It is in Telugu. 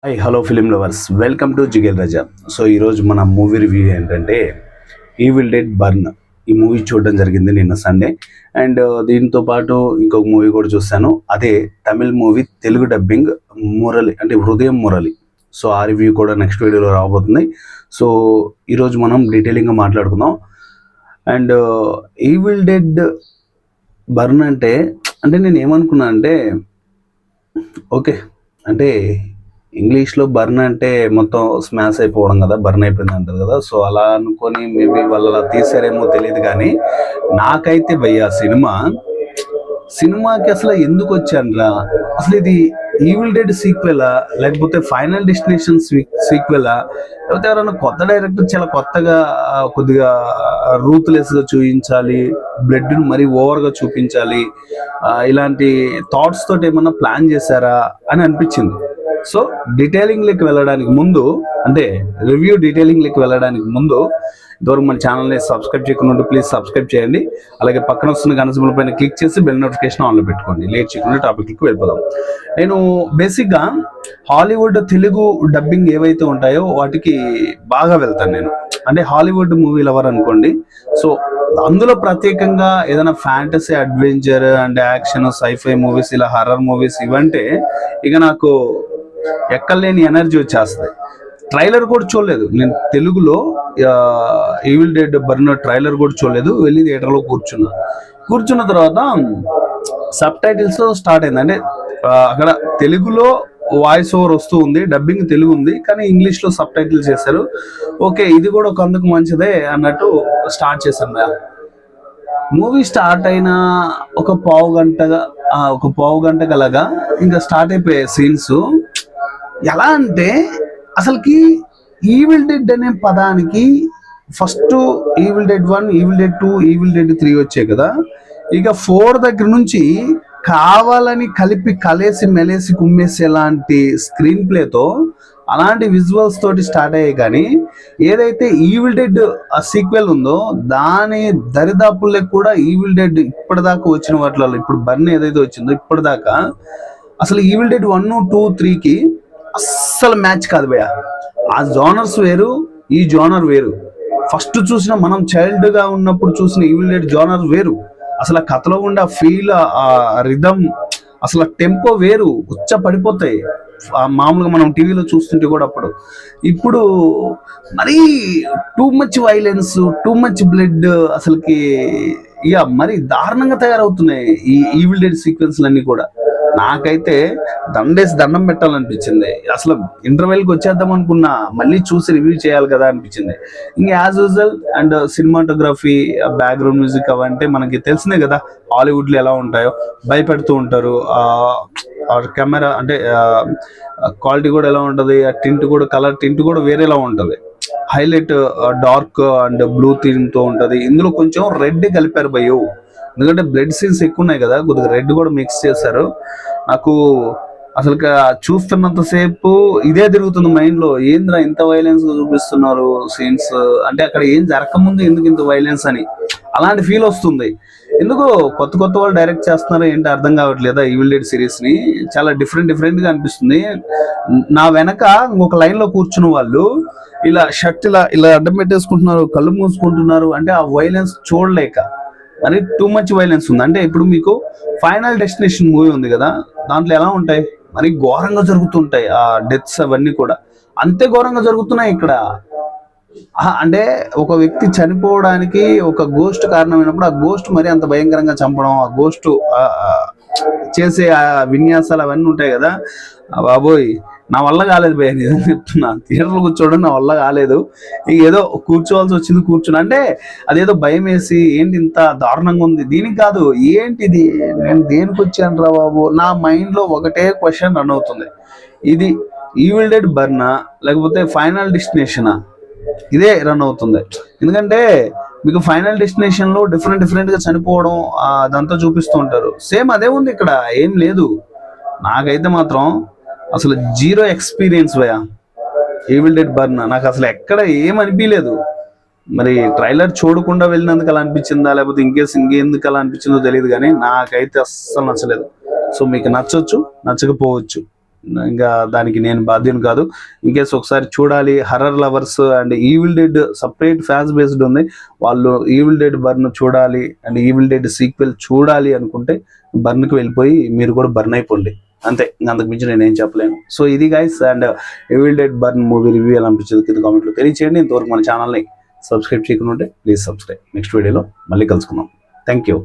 Hi hello film lovers, welcome to Jigel Raja. So ఈరోజు మన మూవీ రివ్యూ ఏంటంటే ఈవిల్ డెడ్ బర్న్. ఈ మూవీ చూడడం జరిగింది నిన్న సండే. అండ్ దీంతో పాటు ఇంకొక మూవీ కూడా చూశాను, అదే తమిళ్ మూవీ తెలుగు డబ్బింగ్ మురళి, అంటే హృదయం మురళి. సో ఆ రివ్యూ కూడా నెక్స్ట్ వీడియోలో రాబోతుంది. సో ఈరోజు మనం డీటెయిలింగ్గా మాట్లాడుకుందాం. అండ్ ఈవిల్ డెడ్ బర్న్ అంటే నేను ఏమనుకున్నా అంటే, ఓకే అంటే ఇంగ్లీష్లో బర్న్ అంటే మొత్తం స్మాష్ అయిపోవడం కదా, బర్న్ అయిపోయింది అంటారు కదా. సో అలా అనుకొని మేబీ వాళ్ళు అలా తీసారేమో తెలియదు, కానీ నాకైతే భయ్య సినిమాకి అసలు ఎందుకు వచ్చానురా, అసలు ఇది ఈవిల్ డెడ్ సీక్వెలా లేకపోతే ఫైనల్ డెస్టినేషన్ సీక్వెలా, లేకపోతే ఎవరైనా కొత్త డైరెక్టర్ చాలా కొత్తగా కొద్దిగా రూత్లెస్గా చూపించాలి, బ్లడ్ను మరీ ఓవర్గా చూపించాలి, ఇలాంటి థాట్స్ తోటి ఏమన్నా ప్లాన్ చేశారా అని అనిపించింది. సో డీటెయిలింగ్లోకి వెళ్ళడానికి ముందు, అంటే రివ్యూ డీటెయిలింగ్లోకి వెళ్ళడానికి ముందు ఇంతవరకు మన ఛానల్ని సబ్స్క్రైబ్ చేయకుండా ప్లీజ్ సబ్స్క్రైబ్ చేయండి. అలాగే పక్కన వస్తున్న గంట సింబల్ పైన క్లిక్ చేసి బెల్ నోటిఫికేషన్ ఆన్లో పెట్టుకోండి. లేట్ చేయకుండా టాపిక్కి వెళ్ళిపోదాం. నేను బేసిక్గా హాలీవుడ్ తెలుగు డబ్బింగ్ ఏవైతే ఉంటాయో వాటికి బాగా వెళ్తాను నేను. అంటే హాలీవుడ్ మూవీ లవర్ అనుకోండి. సో అందులో ప్రత్యేకంగా ఏదైనా fantasy, adventure and action, scifi movies, ఇలా హర్రర్ మూవీస్ ఇవంటే ఇక నాకు ఎక్కలేని ఎనర్జీ వచ్చేస్తుంది. ట్రైలర్ కూడా చూడలేదు నేను తెలుగులో, ఈవిల్ డెడ్ బర్న్ ట్రైలర్ కూడా చూడలేదు. వెళ్ళి థియేటర్లో కూర్చున్న తర్వాత సబ్ టైటిల్స్ స్టార్ట్ అయింది. అంటే అక్కడ తెలుగులో వాయిస్ ఓవర్ వస్తూ ఉంది, డబ్బింగ్ తెలుగు ఉంది, కానీ ఇంగ్లీష్లో సబ్ టైటిల్స్ చేశారు. ఓకే, ఇది కూడా ఒక అందుకు మంచిదే అన్నట్టు స్టార్ట్ చేశాను. మూవీ స్టార్ట్ అయిన ఒక పావు గంట గలగా ఇంకా స్టార్ట్ అయిపోయాయి సీన్స్. ఎలా అంటే అసలుకి ఈవిల్ డెడ్ అనే పదానికి first evil dead 1, evil dead 2, evil dead 3 వచ్చాయి కదా. ఇక 4 దగ్గర నుంచి కావాలని కలిపి కలేసి మెలేసి కుమ్మేసేలాంటి స్క్రీన్ ప్లేతో, అలాంటి విజువల్స్ తోటి స్టార్ట్ అయ్యాయి. కానీ ఏదైతే ఈవిల్ డెడ్ సీక్వెల్ ఉందో దాని దరిదాపుల్లో కూడా ఈవిల్ డెడ్ ఇప్పటిదాకా వచ్చిన వాటిలో, ఇప్పుడు బర్న్ ఏదైతే వచ్చిందో ఇప్పటిదాకా అసలు ఈవిల్ డెడ్ 1, 2, 3కి అస్సలు మ్యాచ్ కాదు భయ్య. ఆ జోనర్స్ వేరు, ఈ జోనర్ వేరు. ఫస్ట్ చూసిన మనం చైల్డ్గా ఉన్నప్పుడు చూసిన ఈవిల్ డెడ్ జోనర్ వేరు. అసలు ఆ కథలో ఉండే ఆ ఫీల్, ఆ రిథమ్, అసలు టెంపో వేరు, ఉచ్చ పడిపోతాయి మామూలుగా మనం టీవీలో చూస్తుంటే కూడా. ఇప్పుడు మరీ too much violence, too much blood, అసలుకి ఇక మరీ దారుణంగా తయారవుతున్నాయి ఈ ఈవిల్ డెడ్ సీక్వెన్స్లన్నీ కూడా. నాకైతే దండం పెట్టాలనిపించింది. అసలు ఇంటర్వెల్కి వచ్చేద్దాం అనుకున్నా, మళ్ళీ చూసి రివ్యూ చేయాలి కదా అనిపించింది. ఇంకా as usual and cinematography, background music అవంటే మనకి తెలిసినే కదా హాలీవుడ్లో ఎలా ఉంటాయో, భయపెడుతూ ఉంటారు. కెమెరా అంటే క్వాలిటీ కూడా ఎలా ఉంటుంది, ఆ టింట్ కూడా, కలర్ టింట్ కూడా వేరేలా ఉంటుంది. హైలైట్ డార్క్ అండ్ బ్లూ థీమ్తో ఉంటుంది. ఇందులో కొంచెం రెడ్ కలిపారు భయ్యో, ఎందుకంటే బ్లడ్ సీన్స్ ఎక్కువ ఉన్నాయి కదా, కొద్దిగా రెడ్ కూడా మిక్స్ చేశారు. నాకు అసలు చూస్తున్నంతసేపు ఇదే తిరుగుతుంది మైండ్లో, ఏంద్రా ఇంత వైలెన్స్ చూపిస్తున్నారు సీన్స్, అంటే అక్కడ ఏం జరగకముందు ఎందుకు ఇంత వైలెన్స్ అని అలాంటి ఫీల్ వస్తుంది. ఎందుకు కొత్త వాళ్ళు డైరెక్ట్ చేస్తున్నారు ఏంటి అర్థం కావట్లేదా ఈవిల్ డెడ్ సిరీస్ని. చాలా డిఫరెంట్గా అనిపిస్తుంది. నా వెనక ఇంకొక లైన్లో కూర్చున్న వాళ్ళు ఇలా షర్ట్ ఇలా అడ్డం పెట్టేసుకుంటున్నారు, కళ్ళు మూసుకుంటున్నారు. అంటే ఆ వైలెన్స్ చూడలేక, మరి టూ మచ్ వైలెన్స్ ఉంది. అంటే ఇప్పుడు మీకు ఫైనల్ డెస్టినేషన్ మూవీ ఉంది కదా, దాంట్లో ఎలా ఉంటాయి, మరి ఘోరంగా జరుగుతుంటాయి ఆ డెత్స్, అవన్నీ కూడా అంతే ఘోరంగా జరుగుతున్నాయి ఇక్కడ. అంటే ఒక వ్యక్తి చనిపోవడానికి ఒక గోస్ట్ కారణమైనప్పుడు ఆ గోస్ట్ మరి అంత భయంకరంగా చంపడం, ఆ గోస్ట్ చేసే ఆ విన్యాసాలు అవన్నీ ఉంటాయి కదా. బాబోయ్, నా వల్ల కాలేదు భయ, నిజంగా చెప్తున్నా. థియేటర్లో కూర్చోవడం నా వల్ల కాలేదు. ఇక ఏదో కూర్చోవాల్సి వచ్చింది, కూర్చుని. అంటే అదేదో భయం వేసి ఏంటి ఇంత దారుణంగా ఉంది, దీనికి కాదు ఏంటిది, నేను దేనికి వచ్చాను రా బాబు, నా మైండ్లో ఒకటే క్వశ్చన్ రన్ అవుతుంది. ఇది ఈవిల్ డెడ్ బర్నా లేకపోతే ఫైనల్ డెస్టినేషనా, ఇదే రన్ అవుతుంది. ఎందుకంటే మీకు ఫైనల్ డెస్టినేషన్లో డిఫరెంట్గా చనిపోవడం అదంతా చూపిస్తూ ఉంటారు. సేమ్ అదే ఉంది ఇక్కడ, ఏం లేదు. నాకైతే మాత్రం అసలు జీరో ఎక్స్పీరియన్స్ భయ ఈవిల్ డెడ్ బర్న్. నాకు అసలు ఎక్కడ ఏమనిపించలేదు. మరి ట్రైలర్ చూడకుండా వెళ్ళినందుకు అలా అనిపించిందా, లేకపోతే ఇంకెందుకు అలా అనిపించిందో తెలియదు, కానీ నాకైతే అస్సలు నచ్చలేదు. సో మీకు నచ్చొచ్చు, నచ్చకపోవచ్చు. ఇంకా దానికి నేను బాధ్యుని కాదు. ఇన్కేస్ ఒకసారి చూడాలి, horror lovers and evil dead separate fans based ఉంది, వాళ్ళు ఈవిల్ డెడ్ బర్న్ చూడాలి అండ్ ఈవిల్ డెడ్ సీక్వెల్ చూడాలి అనుకుంటే బర్న్కి వెళ్ళిపోయి మీరు కూడా బర్న్ అయిపోండి అంతే, అంతకు మించి నేను ఏం చెప్పలేను. సో ఇది guys, and evil Dead burn movie review ఎలా అనిపించింది కింద కామెంట్లో తెలియచేయండి. ఇంతవరకు మన ఛానల్ని సబ్స్క్రైబ్ చేయకుండా ఉంటే ప్లీజ్ సబ్స్క్రైబ్. నెక్స్ట్ వీడియోలో మళ్ళీ కలుసుకుందాం. Thank you.